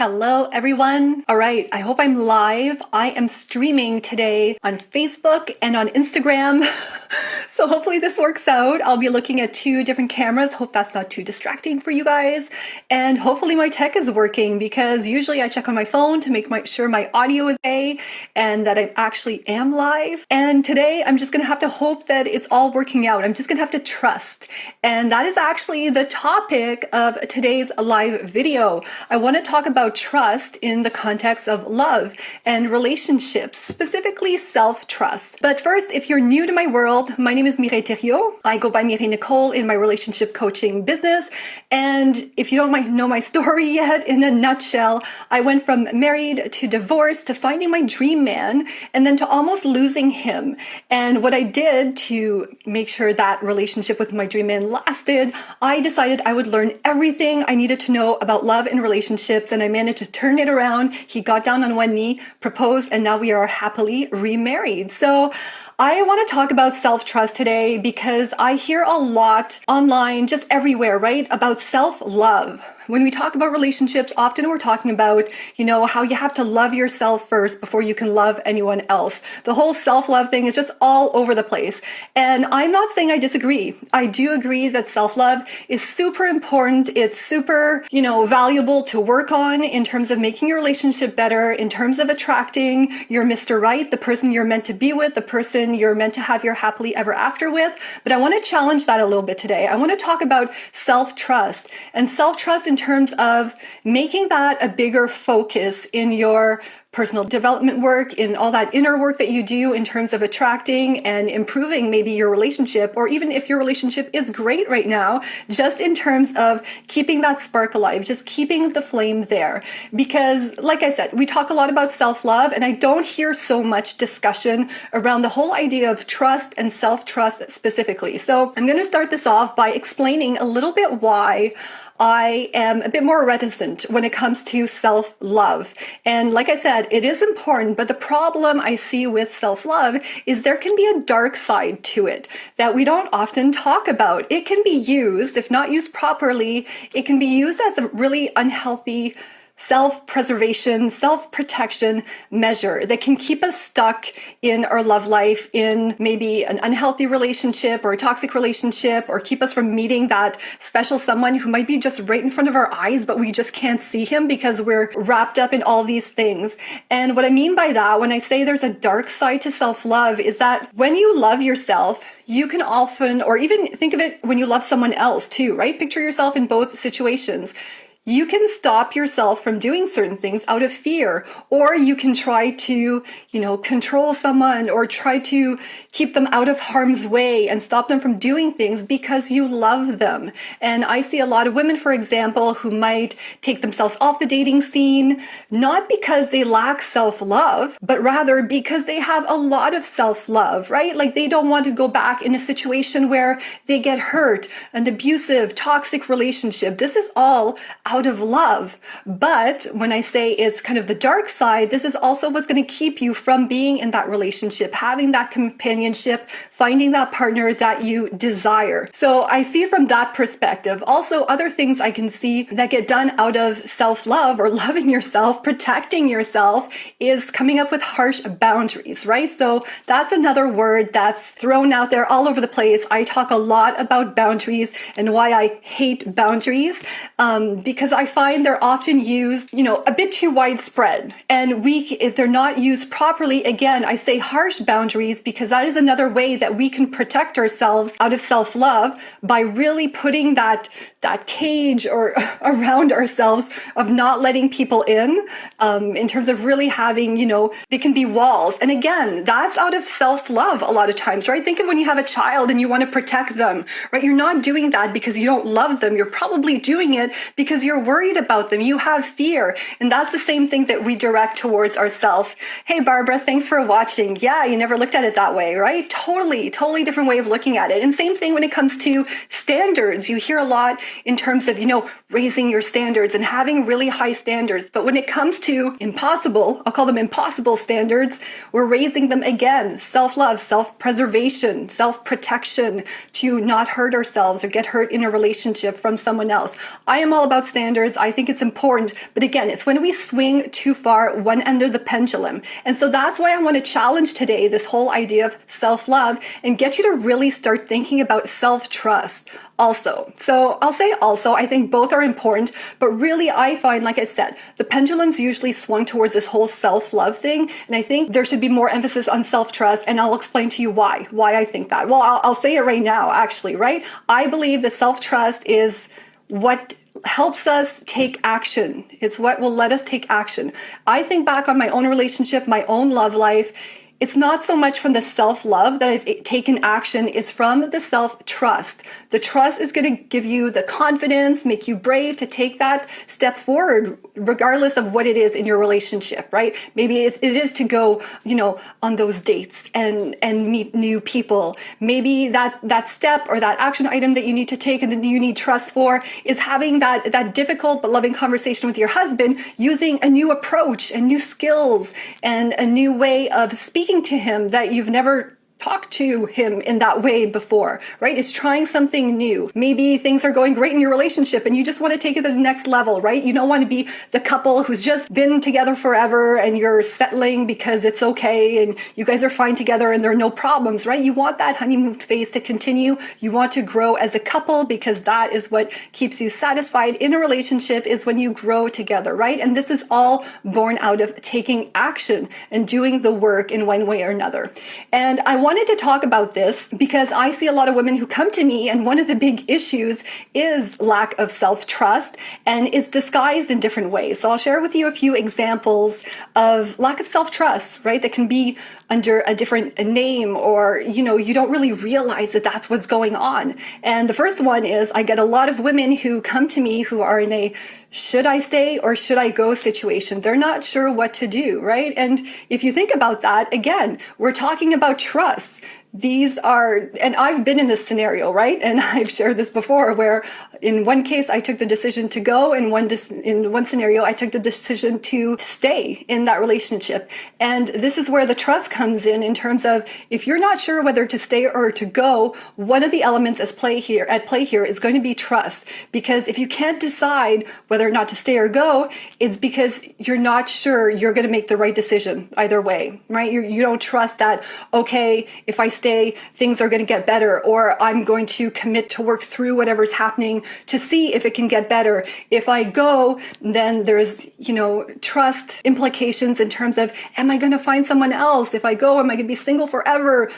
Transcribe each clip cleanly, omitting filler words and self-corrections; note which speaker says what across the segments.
Speaker 1: Hello, everyone. All right, I hope I'm live. I am streaming today on Facebook and on Instagram. So hopefully this works out. I'll be looking at two different cameras. Hope that's not too distracting for you guys. And hopefully my tech is working because usually I check on my phone to make sure my audio is okay and that I actually am live. And today I'm just gonna have to hope that it's all working out. I'm just gonna have to trust. And that is actually the topic of today's live video. I wanna talk about trust in the context of love and relationships, specifically self-trust. But first, if you're new to my world, my name is Mireille Thériault. I go by Mireille Nicole in my relationship coaching business. And if you don't know my story yet, in a nutshell, I went from married to divorced to finding my dream man and then to almost losing him. And what I did to make sure that relationship with my dream man lasted, I decided I would learn everything I needed to know about love and relationships, and I managed to turn it around. He got down on one knee, proposed, and now we are happily remarried. So I want to talk about self-trust today because I hear a lot online, just everywhere, right, about self-love. When we talk about relationships, often we're talking about, how you have to love yourself first before you can love anyone else. The whole self-love thing is just all over the place. And I'm not saying I disagree. I do agree that self-love is super important. It's super, valuable to work on in terms of making your relationship better, in terms of attracting your Mr. Right, the person you're meant to be with, the person you're meant to have your happily ever after with. But I want to challenge that a little bit today. I want to talk about self-trust and self-trust in terms of making that a bigger focus in your personal development work, in all that inner work that you do in terms of attracting and improving maybe your relationship, or even if your relationship is great right now, just in terms of keeping that spark alive, just keeping the flame there. Because like I said, we talk a lot about self-love, and I don't hear so much discussion around the whole idea of trust and self-trust specifically. So I'm going to start this off by explaining a little bit why I am a bit more reticent when it comes to self-love. And like I said, it is important, but the problem I see with self-love is there can be a dark side to it that we don't often talk about. It can be used, if not used properly, it can be used as a really unhealthy self-preservation, self-protection measure that can keep us stuck in our love life, in maybe an unhealthy relationship or a toxic relationship, or keep us from meeting that special someone who might be just right in front of our eyes, but we just can't see him because we're wrapped up in all these things. And what I mean by that, when I say there's a dark side to self-love, is that when you love yourself, you can often, or even think of it when you love someone else too, right? Picture yourself in both situations. You can stop yourself from doing certain things out of fear, or you can try to, control someone or try to keep them out of harm's way and stop them from doing things because you love them. And I see a lot of women, for example, who might take themselves off the dating scene, not because they lack self-love, but rather because they have a lot of self-love, right? Like they don't want to go back in a situation where they get hurt, an abusive, toxic relationship. This is all out of love. But when I say it's kind of the dark side, this is also what's going to keep you from being in that relationship, having that companionship, finding that partner that you desire. So I see it from that perspective. Also, other things I can see that get done out of self-love or loving yourself, protecting yourself, is coming up with harsh boundaries, right? So that's another word that's thrown out there all over the place. I talk a lot about boundaries and why I hate boundaries, because I find they're often used, a bit too widespread and weak if they're not used properly. Again, I say harsh boundaries because that is another way that we can protect ourselves out of self-love, by really putting that cage or around ourselves of not letting people in terms of really having, they can be walls. And again, that's out of self-love a lot of times, right? Think of when you have a child and you want to protect them, right? You're not doing that because you don't love them. You're probably doing it because you're worried about them. You have fear. And that's the same thing that we direct towards ourselves. Hey, Barbara, thanks for watching. Yeah, you never looked at it that way, right? Totally different way of looking at it. And same thing when it comes to standards. You hear a lot in terms of, raising your standards and having really high standards. But when it comes to impossible, I'll call them impossible standards, we're raising them again. Self-love, self-preservation, self-protection, to not hurt ourselves or get hurt in a relationship from someone else. I am all about standards. I think it's important. But again, it's when we swing too far one end of the pendulum. And so that's why I want to challenge today this whole idea of self-love and get you to really start thinking about self-trust also. So I'll say also, I think both are important, but really I find, like I said, the pendulum's usually swung towards this whole self-love thing. And I think there should be more emphasis on self-trust, and I'll explain to you why I think that. Well, I'll say it right now, actually, right? I believe that self-trust is what helps us take action. It's what will let us take action. I think back on my own relationship, my own love life. It's not so much from the self-love that I've taken action, it's from the self-trust. The trust is going to give you the confidence, make you brave to take that step forward, regardless of what it is in your relationship, right? Maybe it is to go, on those dates and meet new people. Maybe that step or that action item that you need to take and that you need trust for is having that difficult but loving conversation with your husband, using a new approach and new skills and a new way of speaking to him that you've never talk to him in that way before, right? It's trying something new. Maybe things are going great in your relationship and you just want to take it to the next level, right? You don't want to be the couple who's just been together forever and you're settling because it's okay and you guys are fine together and there are no problems, right? You want that honeymoon phase to continue. You want to grow as a couple because that is what keeps you satisfied in a relationship, is when you grow together, right? And this is all born out of taking action and doing the work in one way or another. And I wanted to talk about this because I see a lot of women who come to me, and one of the big issues is lack of self-trust, and it's disguised in different ways. So I'll share with you a few examples of lack of self-trust, right? That can be under a different name, or, you don't really realize that that's what's going on. And the first one is I get a lot of women who come to me who are in a should I stay or should I go situation. They're not sure what to do, right? And if you think about that, again, we're talking about trust. These are, and I've been in this scenario, right? And I've shared this before, where in one case I took the decision to go, and in one scenario I took the decision to stay in that relationship. And this is where the trust comes in terms of, if you're not sure whether to stay or to go, one of the elements at play here is going to be trust. Because if you can't decide whether or not to stay or go, it's because you're not sure you're going to make the right decision either way, right? You don't trust that, okay, if I stay, things are going to get better, or I'm going to commit to work through whatever's happening to see if it can get better. If I go, then there's, trust implications in terms of, am I going to find someone else? If I go, am I going to be single forever?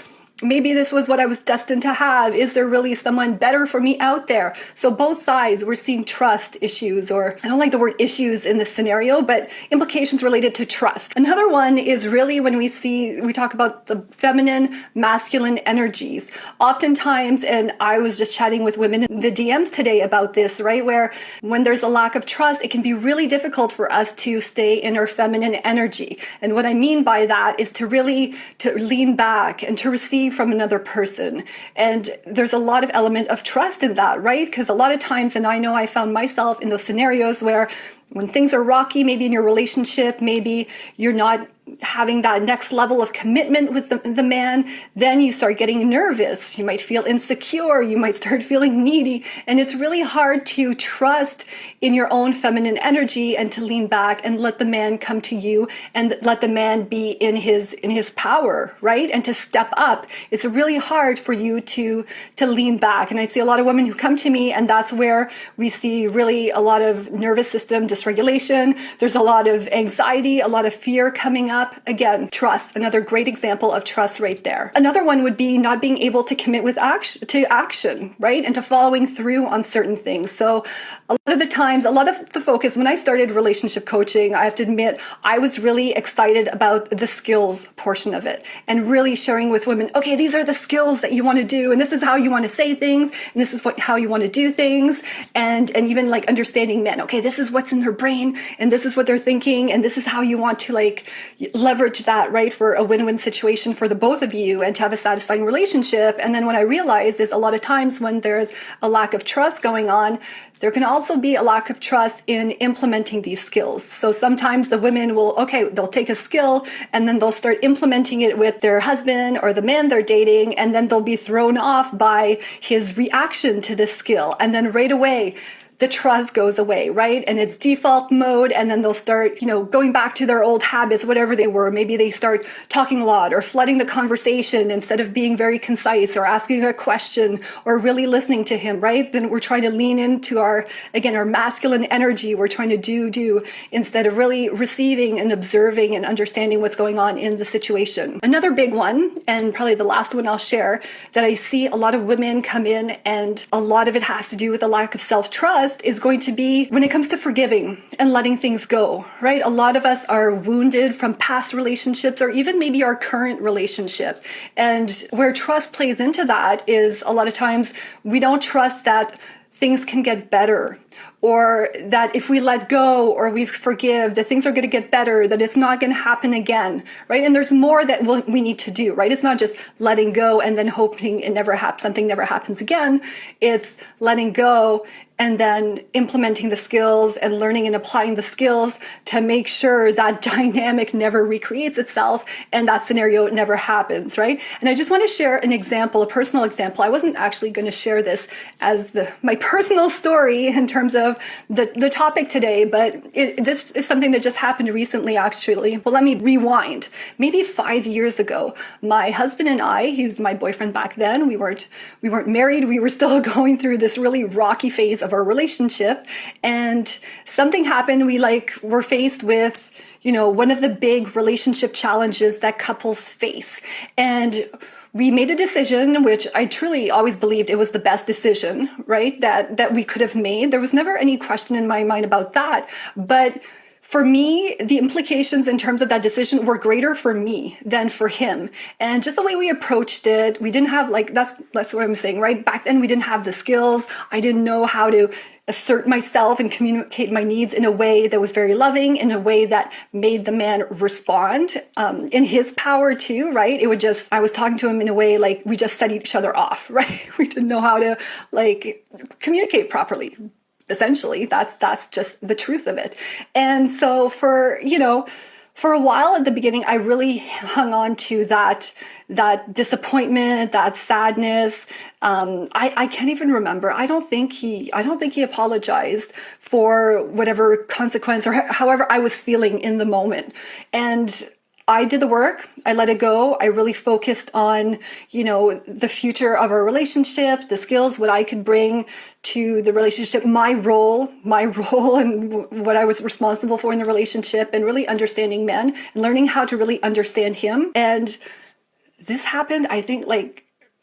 Speaker 1: Maybe this was what I was destined to have. Is there really someone better for me out there? So both sides, we're seeing trust issues, or I don't like the word issues in this scenario, but implications related to trust. Another one is really when we talk about the feminine, masculine energies. Oftentimes, and I was just chatting with women in the DMs today about this, right? Where when there's a lack of trust, it can be really difficult for us to stay in our feminine energy. And what I mean by that is to lean back and to receive from another person. And there's a lot of element of trust in that, right? Because a lot of times, and I know I found myself in those scenarios where when things are rocky, maybe in your relationship, maybe you're not having that next level of commitment with the man, then you start getting nervous. You might feel insecure. You might start feeling needy. And it's really hard to trust in your own feminine energy and to lean back and let the man come to you and let the man be in his power, right? And to step up. It's really hard for you to lean back. And I see a lot of women who come to me, and that's where we see really a lot of nervous system dysregulation. There's a lot of anxiety, a lot of fear coming up. Again, trust, another great example of trust right there. Another one would be not being able to commit with action, right? And to following through on certain things. So a lot of the times, a lot of the focus, when I started relationship coaching, I have to admit, I was really excited about the skills portion of it and really sharing with women, okay, these are the skills that you want to do, and this is how you want to say things, and this is how you want to do things, and even like understanding men, okay, this is what's in their brain, and this is what they're thinking, and this is how you want to leverage that, right, for a win-win situation for the both of you and to have a satisfying relationship. And then what I realized is a lot of times when there's a lack of trust going on, there can also be a lack of trust in implementing these skills. So sometimes the women will, they'll take a skill and then they'll start implementing it with their husband or the man they're dating, and then they'll be thrown off by his reaction to this skill. And then right away, the trust goes away, right? And it's default mode. And then they'll start, going back to their old habits, whatever they were. Maybe they start talking a lot or flooding the conversation instead of being very concise or asking a question or really listening to him, right? Then we're trying to lean into our masculine energy. We're trying to do instead of really receiving and observing and understanding what's going on in the situation. Another big one, and probably the last one I'll share, that I see a lot of women come in, and a lot of it has to do with a lack of self-trust, is going to be when it comes to forgiving and letting things go, right? A lot of us are wounded from past relationships or even maybe our current relationship. And where trust plays into that is a lot of times we don't trust that things can get better, or that if we let go or we forgive, that things are going to get better, that it's not going to happen again, right? And there's more that we need to do, right? It's not just letting go and then hoping something never happens again. It's letting go and then implementing the skills and learning and applying the skills to make sure that dynamic never recreates itself and that scenario never happens, right? And I just want to share an example, a personal example. I wasn't actually going to share this as my personal story in terms of the topic today, but this is something that just happened recently, actually. Well, let me rewind. Maybe 5 years ago, my husband and I, he was my boyfriend back then. We weren't married. We were still going through this really rocky phase of our relationship, and something happened. We were faced with one of the big relationship challenges that couples face, and we made a decision, which I truly always believed it was the best decision, right, that we could have made. There was never any question in my mind about that. But for me, the implications in terms of that decision were greater for me than for him. And just the way we approached it, we didn't have that's what I'm saying, right? Back then we didn't have the skills. I didn't know how to assert myself and communicate my needs in a way that was very loving, in a way that made the man respond in his power too, right? I was talking to him in a way like we just set each other off, right? We didn't know how to communicate properly. Essentially, that's just the truth of it. And so for a while at the beginning, I really hung on to that disappointment, that sadness. I can't even remember. I don't think he apologized for whatever consequence or however I was feeling in the moment. And I did the work. I let it go. I really focused on, the future of our relationship, the skills, what I could bring to the relationship, my role and what I was responsible for in the relationship, and really understanding men and learning how to really understand him. And this happened, I think,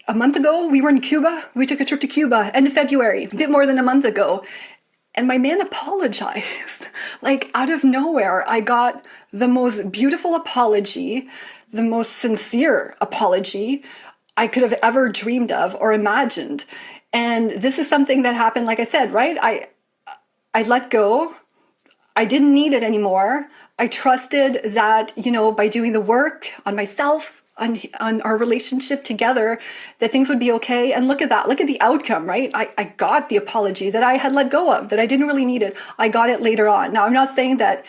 Speaker 1: a month ago. We were in Cuba. We took a trip to Cuba, end of February, a bit more than a month ago. And my man apologized. Out of nowhere, I got the most beautiful apology, the most sincere apology I could have ever dreamed of or imagined. And this is something that happened, like I said, right? I let go. I didn't need it anymore. I trusted that, by doing the work on myself, on our relationship together, that things would be okay. And look at that. Look at the outcome, right? I got the apology that I had let go of, that I didn't really need it. I got it later on. Now, I'm not saying that,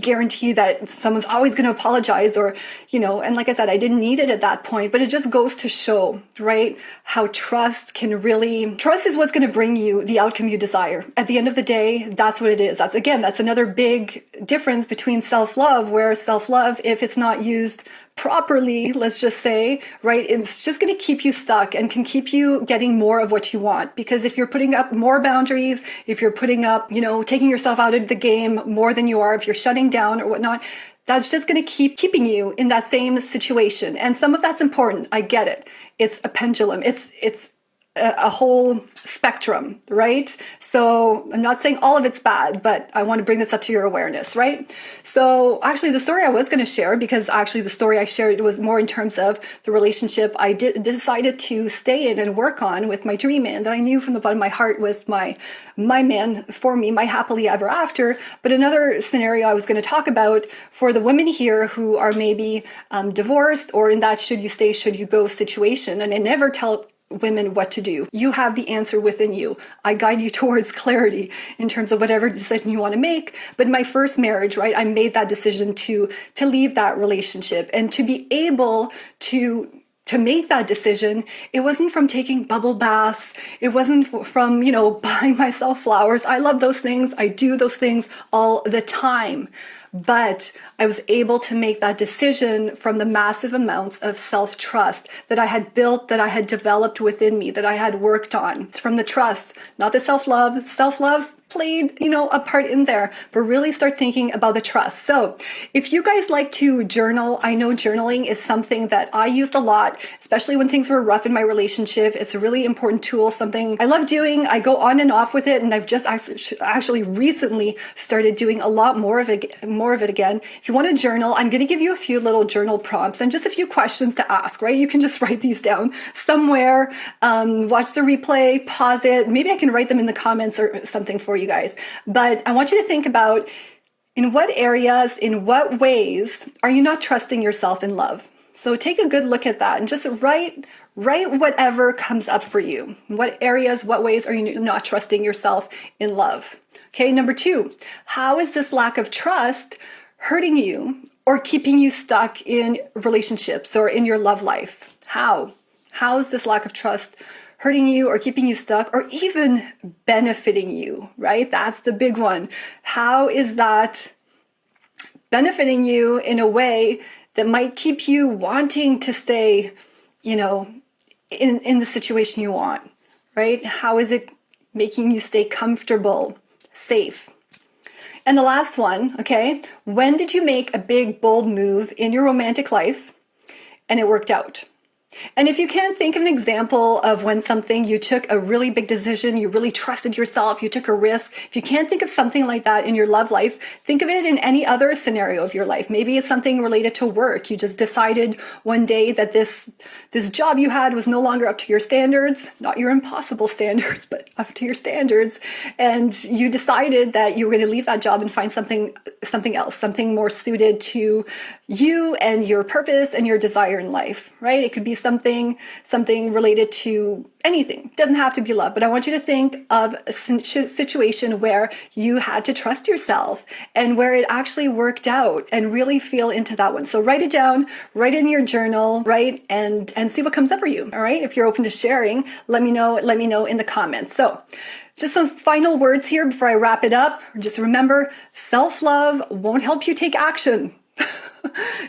Speaker 1: guarantee that someone's always going to apologize or, and like I said, I didn't need it at that point, but it just goes to show, right, how trust is what's going to bring you the outcome you desire. At the end of the day, that's what it is. That's another big difference between self-love, where self-love, if it's not used properly, let's just say, right, it's just going to keep you stuck and can keep you getting more of what you want. Because if you're putting up more boundaries, if you're putting up, taking yourself out of the game more than you are, if you're shutting down or whatnot, that's just going to keep keeping you in that same situation. And some of that's important. I get it. It's a pendulum. It's a whole spectrum, right? So I'm not saying all of it's bad, but I want to bring this up to your awareness, right? So actually the story I was going to share, because actually the story I shared was more in terms of the relationship I decided to stay in and work on with my dream man that I knew from the bottom of my heart was my man for me, my happily ever after. But another scenario I was going to talk about for the women here who are maybe divorced or in that should you stay, should you go situation. And I never tell women what to do. You have the answer within you. I guide you towards clarity in terms of whatever decision you want to make. But in my first marriage, right, I made that decision to leave that relationship, and to be able to make that decision, it wasn't from taking bubble baths. It wasn't from, buying myself flowers. I love those things. I do those things all the time. But I was able to make that decision from the massive amounts of self-trust that I had built, that I had developed within me, that I had worked on. It's from the trust, not the self-love. Self-love played, a part in there, but really start thinking about the trust. So if you guys like to journal, I know journaling is something that I used a lot, especially when things were rough in my relationship. It's a really important tool, something I love doing. I go on and off with it, and I've just actually recently started doing a lot more of it again. If you want to journal, I'm going to give you a few little journal prompts and just a few questions to ask, right? You can just write these down somewhere, watch the replay, pause it. Maybe I can write them in the comments or something for you guys. But I want you to think about in what areas, in what ways are you not trusting yourself in love? So take a good look at that and just write whatever comes up for you. What areas, what ways are you not trusting yourself in love? Okay, number 2, how is this lack of trust hurting you or keeping you stuck in relationships or in your love life? How is this lack of trust hurting you or keeping you stuck or even benefiting you, right? That's the big one. How is that benefiting you in a way that might keep you wanting to stay, in the situation you want, right? How is it making you stay comfortable, safe? And the last one, okay, when did you make a big, bold move in your romantic life and it worked out? And if you can't think of an example of when you took a really big decision, you really trusted yourself, you took a risk, if you can't think of something like that in your love life, think of it in any other scenario of your life. Maybe it's something related to work. You just decided one day that this job you had was no longer up to your standards, not your impossible standards, but up to your standards. And you decided that you were going to leave that job and find something else, something more suited to you and your purpose and your desire in life, right? It could be something related to anything. It doesn't have to be love, but I want you to think of a situation where you had to trust yourself and where it actually worked out, and really feel into that one. So write it down, write it in your journal, right? And see what comes up for you. All right. If you're open to sharing, let me know in the comments. So just some final words here before I wrap it up. Just remember, self-love won't help you take action.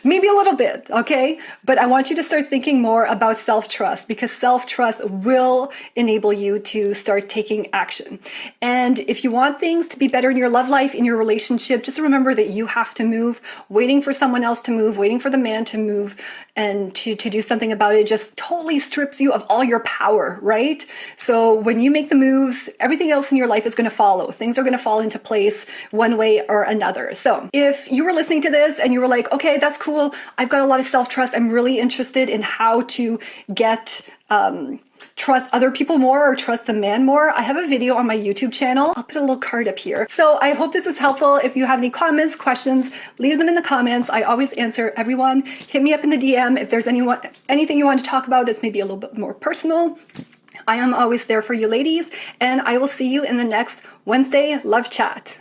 Speaker 1: Maybe a little bit, okay? But I want you to start thinking more about self-trust, because self-trust will enable you to start taking action. And if you want things to be better in your love life, in your relationship, just remember that you have to move. Waiting for someone else to move, waiting for the man to move and to do something about it just totally strips you of all your power, right? So when you make the moves, everything else in your life is going to follow. Things are going to fall into place one way or another. So if you were listening to this and you were like, okay, that's cool, I've got a lot of self-trust, I'm really interested in how to get trust other people more or trust the man more, I have a video on my YouTube channel. I'll put a little card up here. So I hope this was helpful. If you have any comments, questions, leave them in the comments. I always answer everyone. Hit me up in the DM if there's anything you want to talk about that's maybe a little bit more personal. I am always there for you ladies, and I will see you in the next Wednesday Love Chat.